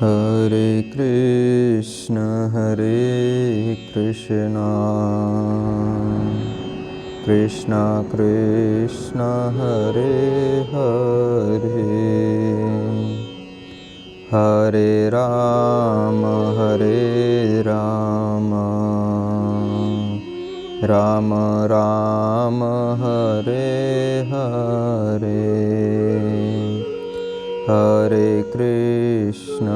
हरे कृष्ण कृष्ण कृष्ण हरे हरे, हरे राम राम राम हरे हरे, हरे कृष्ण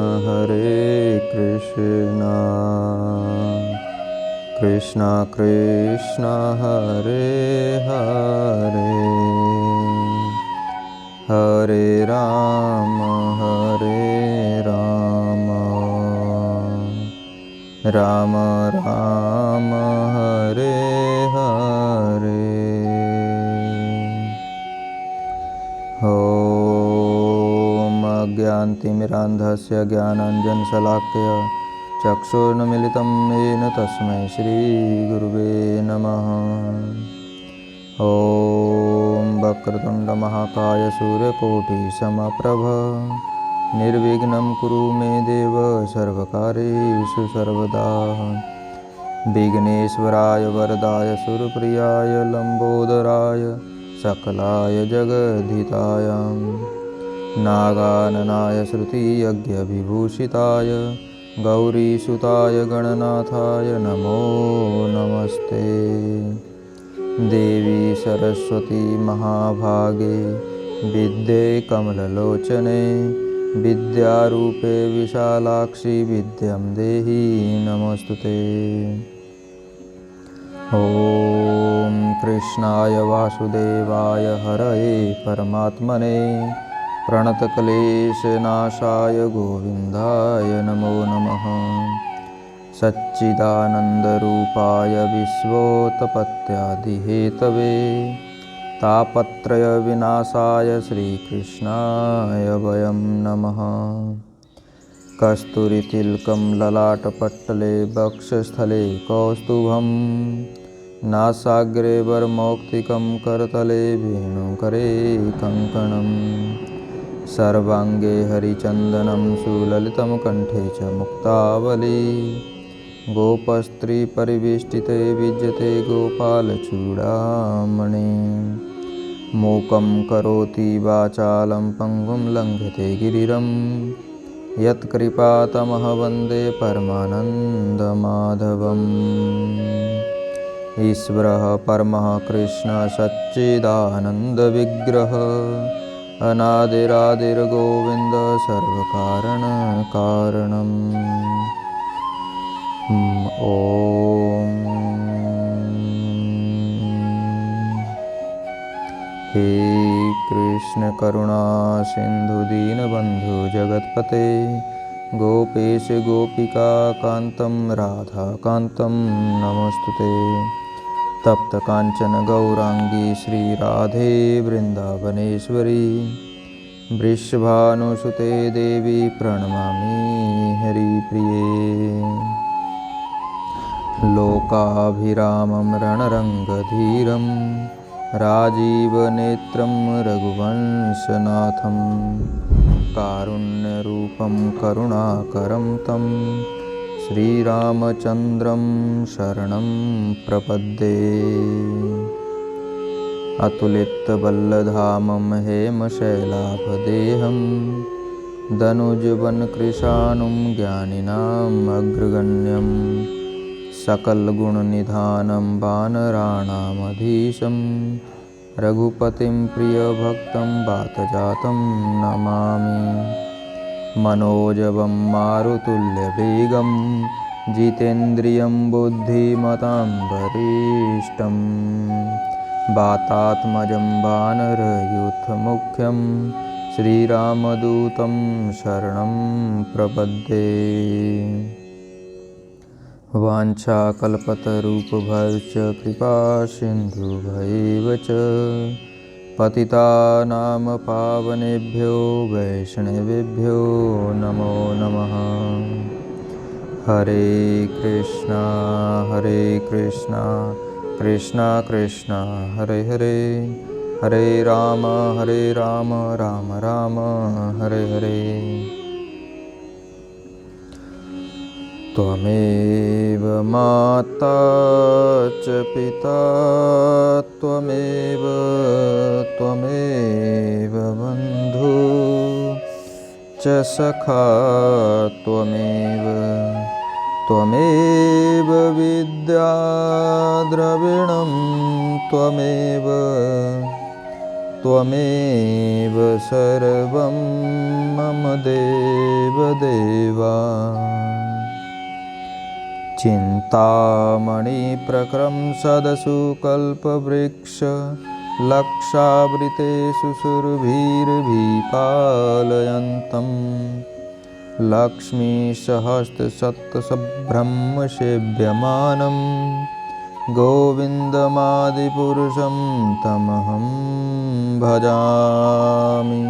कृष्ण कृष्ण हरे हरे, हरे राम राम राम हरे हरे। ॐ अज्ञानतिमिरान्धस्य ज्ञानाञ्जनशलाकया चक्षुर्न्मीलितं येन तस्मै श्रीगुरुवे नमः। ॐ वक्रतुण्डमहाकाय सूर्यकोटिसमप्रभ निर्विघ्नं कुरु मे देव सर्वकार्येषु सर्वदा। विघ्नेश्वराय वरदाय सुरप्रियाय लम्बोदराय सकलाय जगद्धिताय नागाननाय श्रुतियज्ञविभूषिताय गौरीसुताय गणनाथाय नमो नमस्ते। देवी सरस्वती महाभागे विद्ये कमललोचने विद्यारूपे विशालाक्षि विद्यां देहि नमोस्तुते। ॐ कृष्णाय वासुदेवाय हरये परमात्मने प्रणतक्लेशनाशाय गोविन्दाय नमो नमः। सच्चिदानन्दरूपाय विश्वोत्पत्त्यादिहेतवे तापत्रयविनाशाय श्रीकृष्णाय वयं नमः। कस्तूरितिलकं ललाटपट्टले वक्षस्थले कौस्तुभं नासाग्रे वरमौक्तिकं करतले वेणुकरे कङ्कणं सर्वाङ्गे हरिचन्दनं सुललितं कण्ठे च मुक्तावली गोपस्त्रीपरिवेष्टिते विद्यते गोपालचूडामणि। मूकं करोति वाचालं पङ्गुं लङ्घयते गिरिं यत्कृपातमः वन्दे परमानन्दमाधवम्। ईश्वरः परमः कृष्णः सच्चिदानन्दविग्रहः अनादिरादिर्गोविन्दः सर्वकारणकारणम्। ॐ हे कृष्ण करुणा सिंधु दीनबंधु जगत्पते गोपेश गोपिका कांतं राधा कांतं नमोस्तुते। तप्त कांचन गौरांगी श्री राधे वृंदावनेश्वरी वृषभानुसुते देवी प्रणमामि हरिप्रिये। लोकाभिरामं रणरङ्गधीरं राजीवनेत्रं रघुवंशनाथं कारुण्यरूपं करुणाकरं तं श्रीरामचन्द्रं शरणं प्रपद्ये। अतुलितबलधामं हेमशैलाभदेहं दनुजवनकृशानुं ज्ञानिनाम् अग्रगण्यं सकलगुणनिधानं वानराणामधीशं रघुपतिं प्रियभक्तं वातजातं नमामि। मनोजवं मारुतुल्यवेगं जितेन्द्रियं बुद्धिमतां वरिष्ठं वातात्मजं वानरयूथमुख्यं श्रीरामदूतं शरणं प्रपद्ये। वाञ्छाकल्पतरुभ्यश्च कृपासिन्धुभ्यैव च पतितानां पावनेभ्यो वैष्णवेभ्यो नमो नमः। हरे कृष्णा कृष्णा कृष्णा हरे हरे, हरे राम राम राम हरे हरे। त्वमेव माता च पिता त्वमेव बन्धु च सखा त्वमेव विद्या द्रविणं त्वमेव सर्वं मम देवदेवा। चिन्तामणि प्रक्रंसदसु कल्पवृक्ष लक्षावृतेषु सुरभिर्भिपालयन्तं लक्ष्मीसहस्रशतसहस्रब्रह्मसेव्यमानं गोविन्दमादिपुरुषं तमहं भजामि।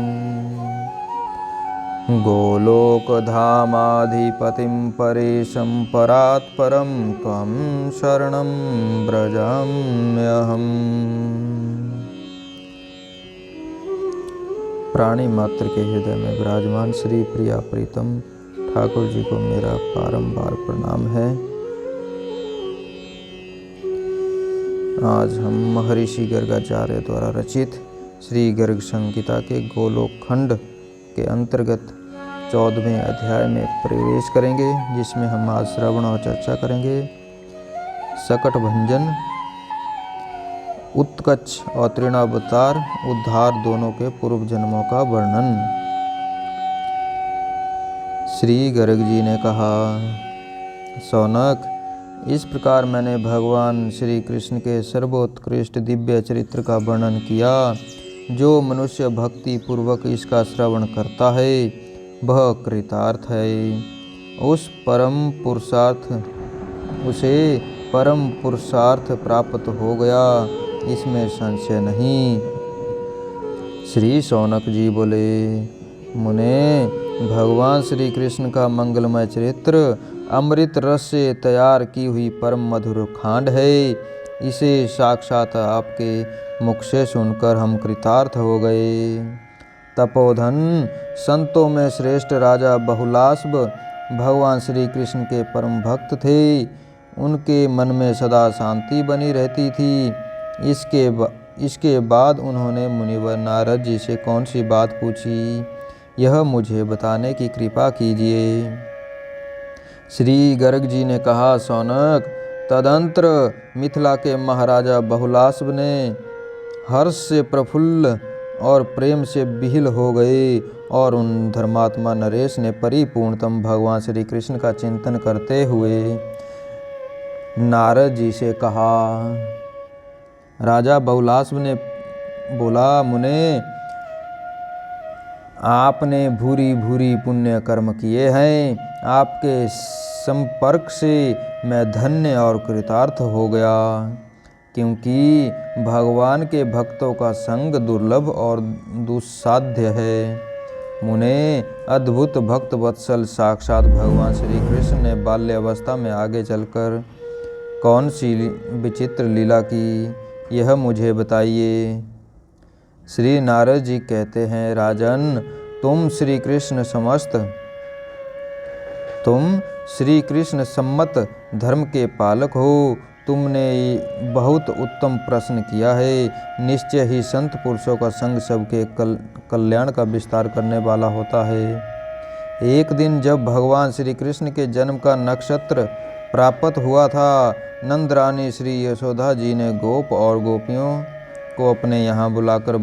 गोलोकधामाधिपतिं परेशं परात्परं त्वं शरणं व्रजाम्यहम्। प्राणी मात्र के हृदय में विराजमान श्री प्रिया प्रीतम ठाकुर जी को मेरा बारंबार प्रणाम है। आज हम महर्षि गर्गाचार्य द्वारा रचित श्री गर्ग संहिता के गोलोक खंड के अंतर्गत 14वें अध्याय में प्रवेश करेंगे, जिसमें हम आज श्रवण और चर्चा करेंगे सकट भंजन, उत्कच और तृणावतार उद्धार दोनों के पूर्व जन्मों का वर्णन। श्री गर्ग जी ने कहा, सौनक, इस प्रकार मैंने भगवान श्री कृष्ण के सर्वोत्कृष्ट दिव्य चरित्र का वर्णन किया। जो मनुष्य भक्ति पूर्वक इसका श्रवण करता है वह कृतार्थ है। उसे परम पुरुषार्थ प्राप्त हो गया, इसमें संशय नहीं। श्री शौनक जी बोले, मुने, भगवान श्री कृष्ण का मंगलमय चरित्र अमृत रस से तैयार की हुई परम मधुर खांड है। इसे साक्षात आपके मुख से सुनकर हम कृतार्थ हो गए। तपोधन संतों में श्रेष्ठ राजा बहुलास्व भगवान श्री कृष्ण के परम भक्त थे। उनके मन में सदा शांति बनी रहती थी। इसके बाद उन्होंने मुनिवर नारद जी से कौन सी बात पूछी, यह मुझे बताने की कृपा कीजिए। श्री गर्ग जी ने कहा, सौनक, तदंतर मिथिला के महाराजा बहुलास्व ने हर्ष से प्रफुल्ल और प्रेम से विहिल हो गए और उन धर्मात्मा नरेश ने परिपूर्णतम भगवान श्री कृष्ण का चिंतन करते हुए नारद जी से कहा। राजा बहुलास्व ने बोला, मुने, आपने भूरी भूरी पुण्य कर्म किए हैं। आपके संपर्क से मैं धन्य और कृतार्थ हो गया, क्योंकि भगवान के भक्तों का संग दुर्लभ और दुस्साध्य है। मुने, अद्भुत भक्त वत्सल साक्षात भगवान श्री कृष्ण ने बाल्यावस्था में आगे चलकर कौन सी विचित्र लीला की, यह मुझे बताइए। श्री नारद जी कहते हैं, राजन, तुम श्री कृष्ण सम्मत धर्म के पालक हो। तुमने बहुत उत्तम प्रश्न किया है। निश्चय ही संत पुरुषों का संग सबके कल्याण का विस्तार करने वाला होता है। एक दिन जब भगवान श्री कृष्ण के जन्म का नक्षत्र प्राप्त हुआ था, नंदरानी श्री यशोदा जी ने गोप और गोपियों को अपने यहाँ बुलाकर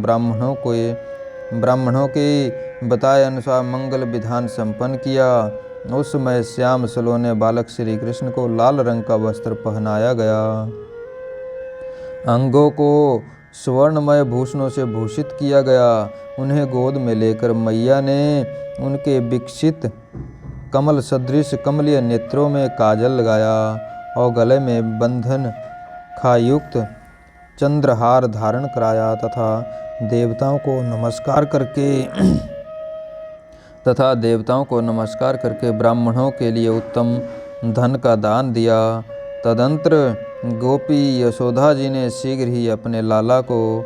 ब्राह्मणों के बताए अनुसार मंगल विधान संपन्न किया। उस समय श्याम सलोने बालक श्री कृष्ण को लाल रंग का वस्त्र पहनाया गया। अंगों को स्वर्णमय भूषणों से भूषित किया गया। उन्हें गोद में लेकर मैया ने उनके विकसित कमल सदृश कमलीय नेत्रों में काजल लगाया और गले में बंधन खायुक्त चंद्रहार धारण कराया तथा देवताओं को नमस्कार करके ब्राह्मणों के लिए उत्तम धन का दान दिया। तदंतर गोपी यशोदा जी ने शीघ्र ही अपने लाला को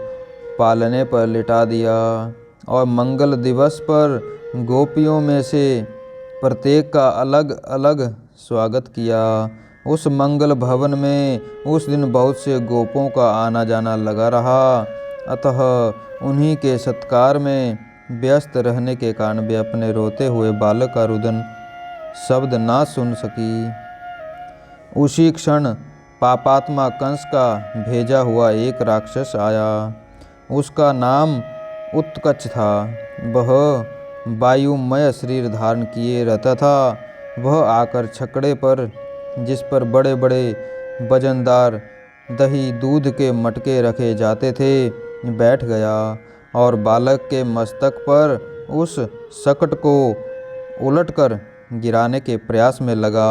पालने पर लिटा दिया और मंगल दिवस पर गोपियों में से प्रत्येक का अलग अलग स्वागत किया। उस मंगल भवन में उस दिन बहुत से गोपों का आना जाना लगा रहा, अतः उन्हीं के सत्कार में व्यस्त रहने के कारण वे अपने रोते हुए बालक का रुदन शब्द ना सुन सकी। उसी क्षण पापात्मा कंस का भेजा हुआ एक राक्षस आया। उसका नाम उत्कच था। वह वायुमय शरीर धारण किए रहता था। वह आकर छकड़े पर, जिस पर बड़े बड़े वजनदार दही दूध के मटके रखे जाते थे, बैठ गया और बालक के मस्तक पर उस शकट को उलटकर गिराने के प्रयास में लगा।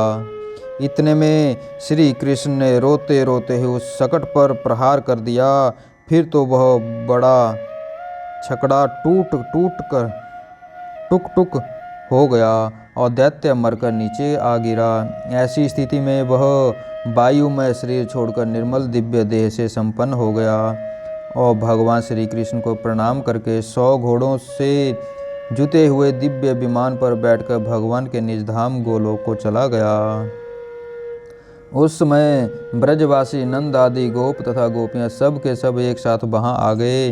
इतने में श्री कृष्ण ने रोते रोते ही उस शकट पर प्रहार कर दिया। फिर तो वह बड़ा छकड़ा टूट कर टुक टुक हो गया और दैत्य मरकर नीचे आ गिरा। ऐसी स्थिति में वह वायुमय शरीर छोड़कर निर्मल दिव्य देह से संपन्न हो गया और भगवान श्री कृष्ण को प्रणाम करके 100 घोड़ों से जुते हुए दिव्य विमान पर बैठकर भगवान के निज धाम गोलोक को चला गया। उस समय ब्रजवासी नंद आदि गोप तथा गोपियाँ सब के सब एक साथ वहाँ आ गए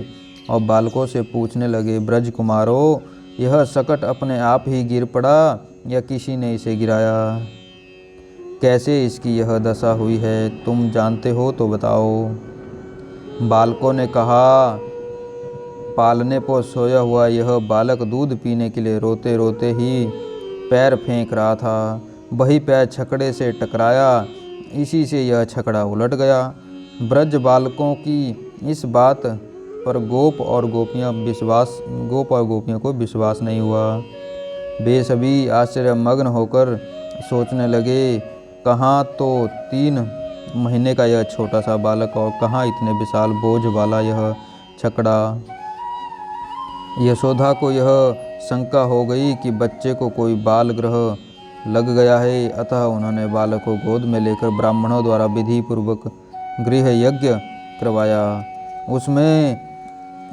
और बालकों से पूछने लगे, ब्रज कुमारों, यह शकट अपने आप ही गिर पड़ा या किसी ने इसे गिराया? कैसे इसकी यह दशा हुई है, तुम जानते हो तो बताओ। बालकों ने कहा, पालने पर सोया हुआ यह बालक दूध पीने के लिए रोते रोते ही पैर फेंक रहा था। वही पैर छकड़े से टकराया, इसी से यह छकड़ा उलट गया। ब्रज बालकों की इस बात पर गोप और गोपियों को विश्वास नहीं हुआ। वे सभी आश्चर्यमग्न होकर सोचने लगे, कहाँ तो 3 महीने का यह छोटा सा बालक और कहाँ इतने विशाल बोझ वाला यह छकड़ा। यशोदा को यह शंका हो गई कि बच्चे को कोई बाल ग्रह लग गया है, अतः उन्होंने बालक को गोद में लेकर ब्राह्मणों द्वारा विधि पूर्वक गृह यज्ञ करवाया। उसमें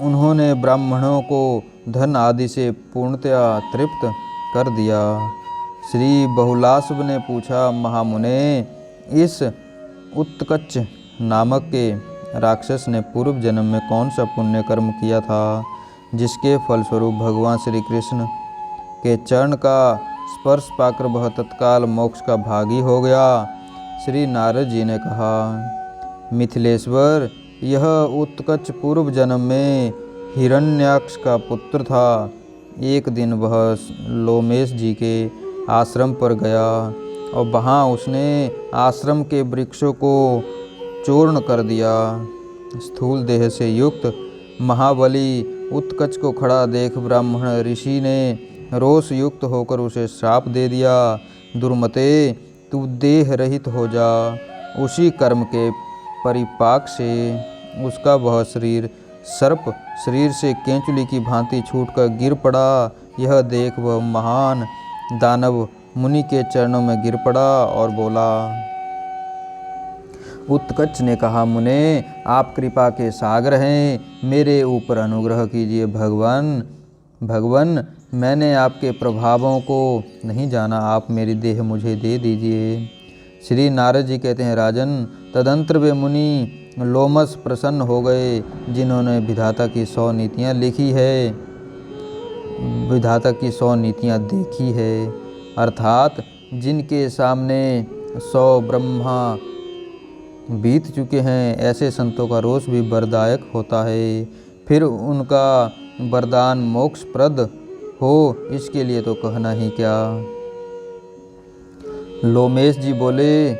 उन्होंने ब्राह्मणों को धन आदि से पूर्णतया तृप्त कर दिया। श्री बहुलास्व ने पूछा, महामुने, इस उत्कच नामक के राक्षस ने पूर्व जन्म में कौन सा पुण्य कर्म किया था, जिसके फलस्वरूप भगवान श्री कृष्ण के चरण का स्पर्श पाकर वह तत्काल मोक्ष का भागी हो गया? श्री नारद जी ने कहा, मिथिलेश्वर, यह उत्कच पूर्व जन्म में हिरण्याक्ष का पुत्र था। एक दिन वह लोमेश जी के आश्रम पर गया और वहाँ उसने आश्रम के वृक्षों को चूर्ण कर दिया। स्थूल देह से युक्त महाबली उत्कच को खड़ा देख ब्राह्मण ऋषि ने रोष युक्त होकर उसे श्राप दे दिया, दुर्मते, तू देह रहित हो जा। उसी कर्म के परिपाक से उसका वह शरीर सर्प शरीर से केंचुली की भांति छूटकर गिर पड़ा। यह देख वह महान दानव मुनि के चरणों में गिर पड़ा और बोला। उत्कच ने कहा, मुने, आप कृपा के सागर हैं, मेरे ऊपर अनुग्रह कीजिए। भगवान, मैंने आपके प्रभावों को नहीं जाना, आप मेरी देह मुझे दे दीजिए। श्री नारद जी कहते हैं, राजन, तदंतर वे मुनि लोमस प्रसन्न हो गए, जिन्होंने विधाता की 100 नीतियाँ लिखी है, विधाता की 100 नीतियाँ देखी है, अर्थात जिनके सामने 100 ब्रह्मा बीत चुके हैं। ऐसे संतों का रोष भी वरदायक होता है, फिर उनका वरदान मोक्षप्रद हो, इसके लिए तो कहना ही क्या। लोमेश जी बोले,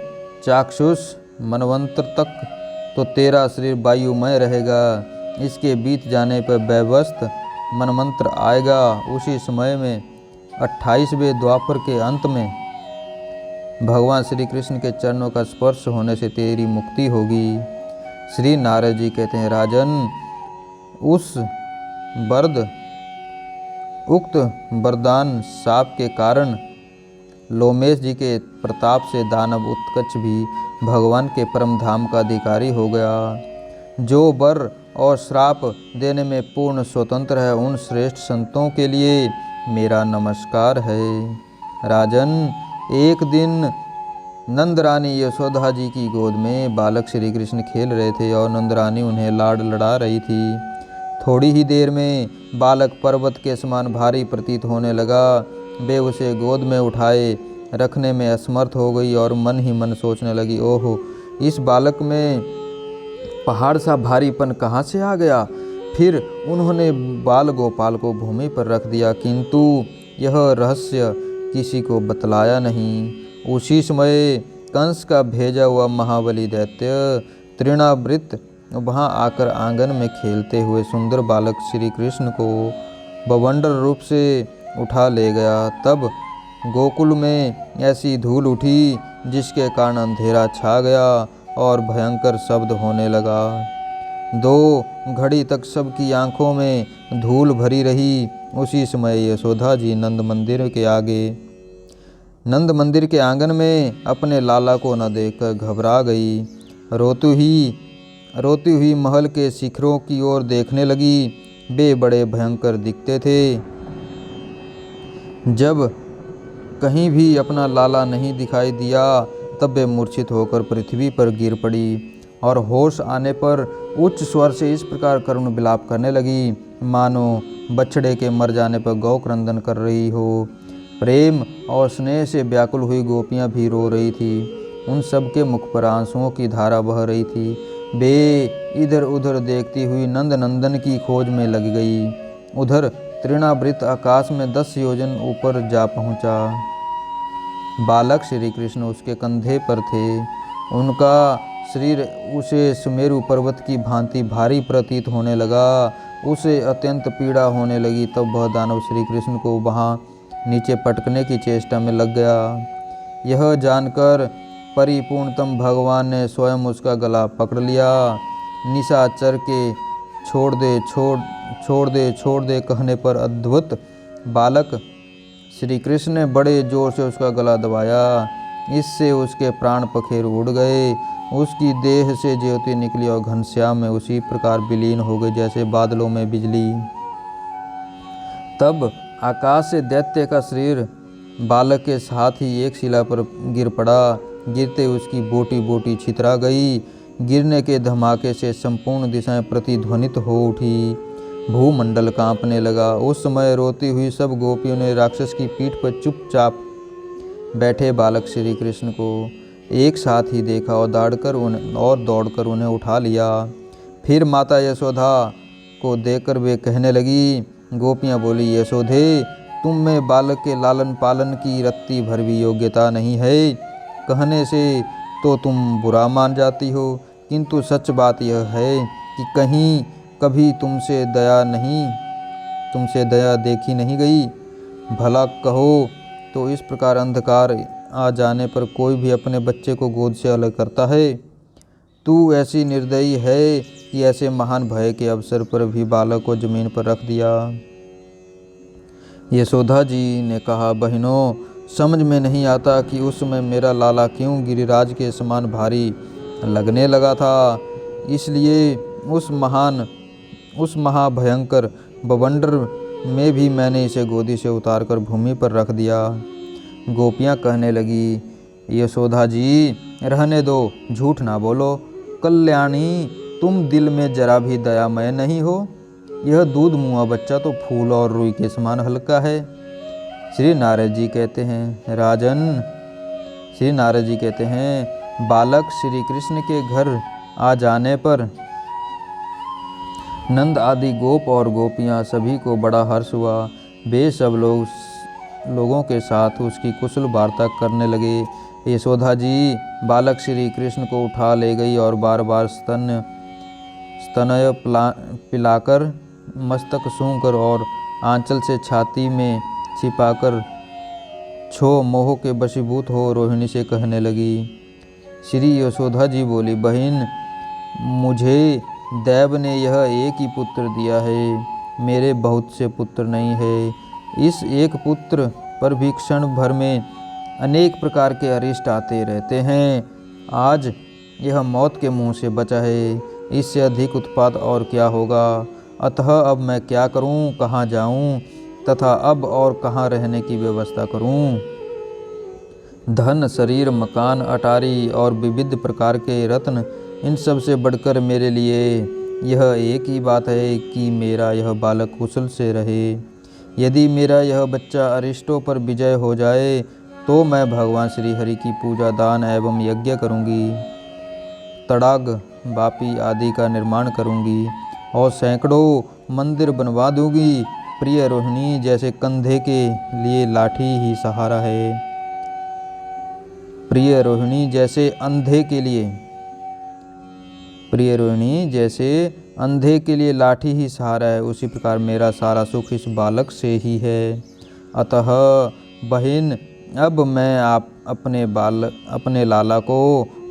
चाक्षुष, मनवंतर तक तो तेरा शरीर वायुमय रहेगा, इसके बीत जाने पर वैवस्त मनमंत्र आएगा। उसी समय में 28वें द्वापर के अंत में भगवान श्री कृष्ण के चरणों का स्पर्श होने से तेरी मुक्ति होगी। श्री नारद जी कहते हैं, राजन, उक्त वरदान शाप के कारण लोमेश जी के प्रताप से दानव उत्कच भी भगवान के परम धाम का अधिकारी हो गया। जो वर और श्राप देने में पूर्ण स्वतंत्र है, उन श्रेष्ठ संतों के लिए मेरा नमस्कार है। राजन, एक दिन नंद रानी यशोदा जी की गोद में बालक श्री कृष्ण खेल रहे थे और नंद रानी उन्हें लाड लड़ा रही थी। थोड़ी ही देर में बालक पर्वत के समान भारी प्रतीत होने लगा। वे उसे गोद में उठाए रखने में असमर्थ हो गई और मन ही मन सोचने लगी, ओहो, इस बालक में पहाड़ सा भारीपन कहाँ से आ गया। फिर उन्होंने बाल गोपाल को भूमि पर रख दिया, किंतु यह रहस्य किसी को बतलाया नहीं। उसी समय कंस का भेजा हुआ महाबली दैत्य तृणावृत वहाँ आकर आंगन में खेलते हुए सुंदर बालक श्री कृष्ण को बवंडर रूप से उठा ले गया। तब गोकुल में ऐसी धूल उठी जिसके कारण अंधेरा छा गया और भयंकर शब्द होने लगा। 2 घड़ी तक सबकी आंखों में धूल भरी रही। उसी समय यशोदा जी नंद मंदिर के आंगन में अपने लाला को न देखकर घबरा गई। रोती हुई महल के शिखरों की ओर देखने लगी। वे बड़े भयंकर दिखते थे। जब कहीं भी अपना लाला नहीं दिखाई दिया तब वे मूर्छित होकर पृथ्वी पर गिर पड़ी और होश आने पर उच्च स्वर से इस प्रकार करुण विलाप करने लगी, मानो बछड़े के मर जाने पर गौ क्रंदन कर रही हो। प्रेम और स्नेह से व्याकुल हुई गोपियां भी रो रही थी। उन सब के मुख पर आंसुओं की धारा बह रही थी। वे इधर उधर देखती हुई नंद नंदन की खोज में लग गई। उधर तृणावृत आकाश में 10 योजन ऊपर जा पहुंचा। बालक श्री कृष्ण उसके कंधे पर थे। उनका शरीर उसे सुमेरु पर्वत की भांति भारी प्रतीत होने लगा। उसे अत्यंत पीड़ा होने लगी। तब वह दानव श्री कृष्ण को वहाँ नीचे पटकने की चेष्टा में लग गया। यह जानकर परिपूर्णतम भगवान ने स्वयं उसका गला पकड़ लिया। निशाचर के छोड़ दे कहने पर अद्भुत बालक श्री कृष्ण ने बड़े जोर से उसका गला दबाया। इससे उसके प्राण पखेर उड़ गए। उसकी देह से ज्योति निकली और घनश्याम में उसी प्रकार विलीन हो गई जैसे बादलों में बिजली। तब आकाश से दैत्य का शरीर बालक के साथ ही एक शिला पर गिर पड़ा। गिरते उसकी बोटी बोटी छितरा गई। गिरने के धमाके से संपूर्ण दिशाएं प्रतिध्वनित हो उठी। भूमंडल कांपने लगा। उस समय रोती हुई सब गोपियों ने राक्षस की पीठ पर चुपचाप बैठे बालक श्री कृष्ण को एक साथ ही देखा और दौड़कर उन्हें उठा लिया। फिर माता यशोदा को देखकर वे कहने लगी, गोपियाँ बोली, यशोदे, तुम में बालक के लालन पालन की रत्ती भर भी योग्यता नहीं है। कहने से तो तुम बुरा मान जाती हो, किंतु सच बात यह है कि कभी तुमसे दया देखी नहीं गई। भला कहो तो इस प्रकार अंधकार आ जाने पर कोई भी अपने बच्चे को गोद से अलग करता है। तू ऐसी निर्दयी है कि ऐसे महान भय के अवसर पर भी बालक को जमीन पर रख दिया। यशोदा जी ने कहा, बहनों, समझ में नहीं आता कि उस समय मेरा लाला क्यों गिरिराज के समान भारी लगने लगा था। इसलिए उस महाभयंकर बवंडर में भी मैंने इसे गोदी से उतारकर भूमि पर रख दिया। गोपियाँ कहने लगी, यशोदा जी, रहने दो, झूठ ना बोलो। कल्याणी, तुम दिल में जरा भी दयामय नहीं हो। यह दूध मुआ बच्चा तो फूल और रुई के समान हल्का है। श्री नारद जी कहते हैं, राजन, श्री नारद जी कहते हैं, बालक श्री कृष्ण के घर आ जाने पर नंद आदि गोप और गोपियाँ सभी को बड़ा हर्ष हुआ। वे सब लोगों के साथ उसकी कुशल वार्ता करने लगे। यशोदा जी बालक श्री कृष्ण को उठा ले गई और बार बार स्तनय पिलाकर, मस्तक सूंघकर और आंचल से छाती में छिपाकर छो मोह के वशीभूत हो रोहिणी से कहने लगी। श्री यशोदा जी बोली, बहन, मुझे देव ने यह एक ही पुत्र दिया है। मेरे बहुत से पुत्र नहीं है। इस एक पुत्र पर भी क्षण भर में अनेक प्रकार के अरिष्ट आते रहते हैं। आज यह मौत के मुंह से बचा है। इससे अधिक उत्पात और क्या होगा। अतः अब मैं क्या करूं, कहाँ जाऊं तथा अब और कहाँ रहने की व्यवस्था करूं। धन, शरीर, मकान, अटारी और विविध प्रकार के रत्न, इन सब से बढ़कर मेरे लिए यह एक ही बात है कि मेरा यह बालक कुशल से रहे। यदि मेरा यह बच्चा अरिष्टों पर विजय हो जाए तो मैं भगवान श्री हरि की पूजा, दान एवं यज्ञ करूँगी, तड़ाग, बापी आदि का निर्माण करूँगी और सैकड़ों मंदिर बनवा दूँगी। प्रिय रोहिणी जैसे कंधे के लिए लाठी ही सहारा है, प्रिय रोहिणी जैसे अंधे के लिए, प्रिय रोहिणी जैसे अंधे के लिए लाठी ही सहारा है, उसी प्रकार मेरा सारा सुख इस बालक से ही है। अतः बहन, अब मैं अपने लाला को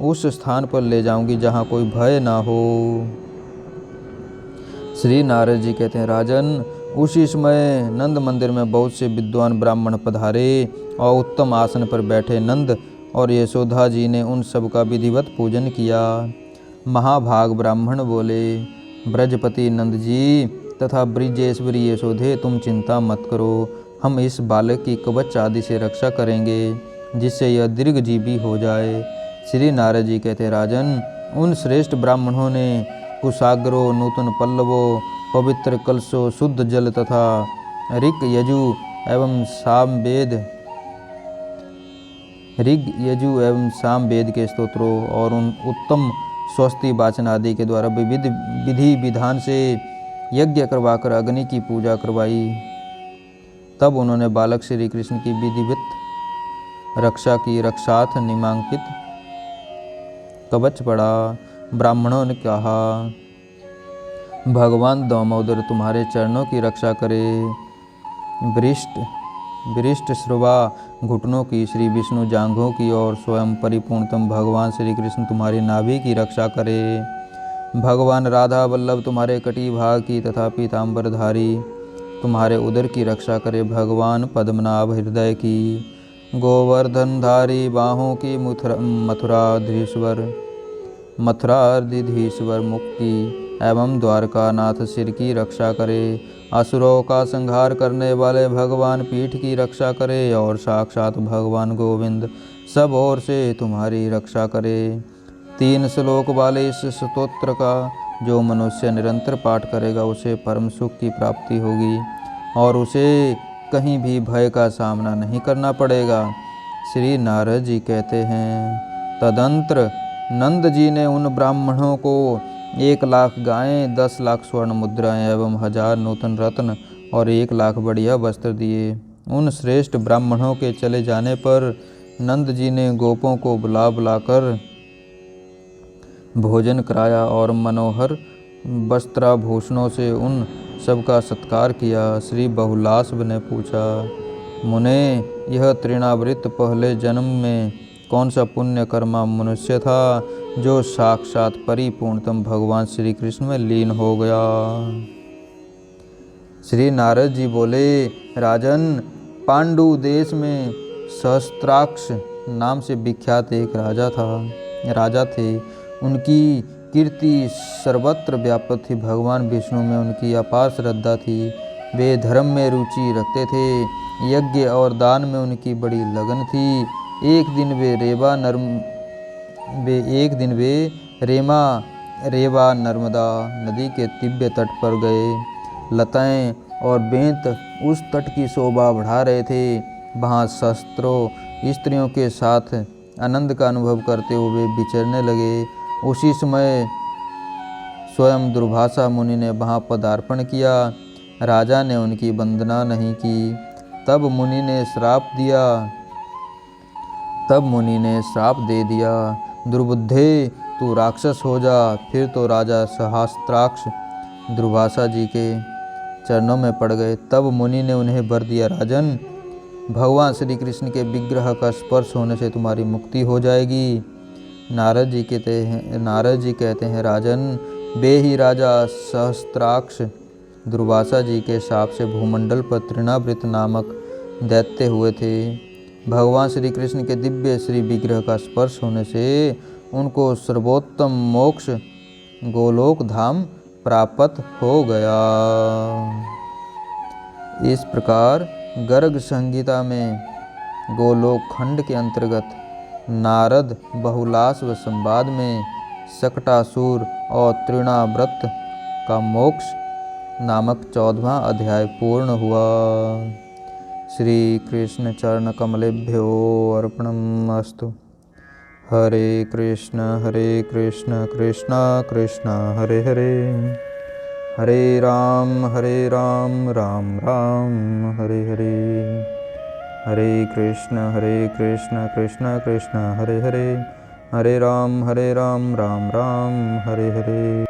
उस स्थान पर ले जाऊंगी जहाँ कोई भय ना हो। श्री नारद जी कहते हैं, राजन, उसी समय नंद मंदिर में बहुत से विद्वान ब्राह्मण पधारे और उत्तम आसन पर बैठे नंद और यशोदा जी ने उन सब का विधिवत पूजन किया। महाभाग ब्राह्मण बोले, ब्रजपति नंद जी तथा ब्रिजेश्वरी यशोधे, तुम चिंता मत करो, हम इस बालक की कवच आदि से रक्षा करेंगे जिससे यह दीर्घजीवी हो जाए। श्री नारद जी कहते, राजन, उन श्रेष्ठ ब्राह्मणों ने कुशाग्रो, नूतन पल्लवो, पवित्र कलशों, शुद्ध जल तथा ऋग यजु एवं साम वेद के स्तोत्रों और उन उत्तम स्वस्ति वाचन आदि के द्वारा विविध विधि विधान से यज्ञ करवाकर अग्नि की पूजा करवाई। तब उन्होंने बालक श्री कृष्ण की विधिवत रक्षा की। रक्षार्थ निमांकित कवच पड़ा। ब्राह्मणों ने कहा, भगवान दामोदर तुम्हारे चरणों की रक्षा करे। विरिष्ट श्रवा घुटनों की, श्री विष्णु जांघों की और स्वयं परिपूर्णतम भगवान श्री कृष्ण तुम्हारी नाभि की रक्षा करे। भगवान राधा वल्लभ तुम्हारे कटी भाग की तथा पीताम्बरधारी तुम्हारे उदर की रक्षा करे। भगवान पद्मनाभ हृदय की, गोवर्धनधारी बाहों की, मथुराधीश्वर मुख की एवं द्वारकानाथ सिर की रक्षा करे। असुरों का संहार करने वाले भगवान पीठ की रक्षा करे और साक्षात भगवान गोविंद सब ओर से तुम्हारी रक्षा करे। 3 श्लोक वाले इस स्तोत्र का जो मनुष्य निरंतर पाठ करेगा उसे परम सुख की प्राप्ति होगी और उसे कहीं भी भय का सामना नहीं करना पड़ेगा। श्री नारद जी कहते हैं, तदंतर नंद जी ने उन ब्राह्मणों को 1 लाख गायें, 10 लाख स्वर्ण मुद्राएं एवं 1000 नूतन रत्न और 1 लाख बढ़िया वस्त्र दिए। उन श्रेष्ठ ब्राह्मणों के चले जाने पर नंद जी ने गोपों को बुलाकर भोजन कराया और मनोहर वस्त्राभूषणों से उन सबका सत्कार किया। श्री बहुलास्व ने पूछा, मुने, यह तृणावृत पहले जन्म में कौन सा पुण्य कर्मा मनुष्य था जो साक्षात परिपूर्णतम भगवान श्री कृष्ण में लीन हो गया? श्री नारद जी बोले, राजन, पांडु देश में सहस्त्राक्ष नाम से विख्यात एक राजा थे। उनकी कीर्ति सर्वत्र व्याप्त थी। भगवान विष्णु में उनकी अपार श्रद्धा थी। वे धर्म में रुचि रखते थे। यज्ञ और दान में उनकी बड़ी लगन थी। एक दिन वे रेवा नर्मदा नदी के दिव्य तट पर गए। लताएं और बेंत उस तट की शोभा बढ़ा रहे थे। वहाँ शस्त्रों स्त्रियों के साथ आनंद का अनुभव करते हुए विचरने लगे। उसी समय स्वयं दुर्वासा मुनि ने वहाँ पदार्पण किया। राजा ने उनकी वंदना नहीं की। तब मुनि ने श्राप दे दिया, दुर्बुद्धे, तू राक्षस हो जा। फिर तो राजा सहस्त्राक्ष दुर्वासा जी के चरणों में पड़ गए। तब मुनि ने उन्हें वर दिया, राजन, भगवान श्री कृष्ण के विग्रह का स्पर्श होने से तुम्हारी मुक्ति हो जाएगी। नारद जी कहते हैं, राजन, वे ही राजा सहस्त्राक्ष दुर्वासा जी के शाप से भूमंडल पर तृणावृत नामक दैत्य हुए थे। भगवान श्री कृष्ण के दिव्य श्री विग्रह का स्पर्श होने से उनको सर्वोत्तम मोक्ष गोलोक धाम प्राप्त हो गया। इस प्रकार गर्ग संहिता में गोलोक खंड के अंतर्गत नारद बहुलाश व संवाद में शकटासुर और तृणाव्रत का मोक्ष नामक 14वां अध्याय पूर्ण हुआ। श्री कृष्ण चरण कमलेभ्यो अर्पणमस्तु। हरे कृष्ण कृष्ण कृष्ण हरे हरे, हरे राम राम राम हरे हरे, हरे कृष्ण कृष्ण कृष्ण हरे हरे, हरे राम राम राम हरे हरे।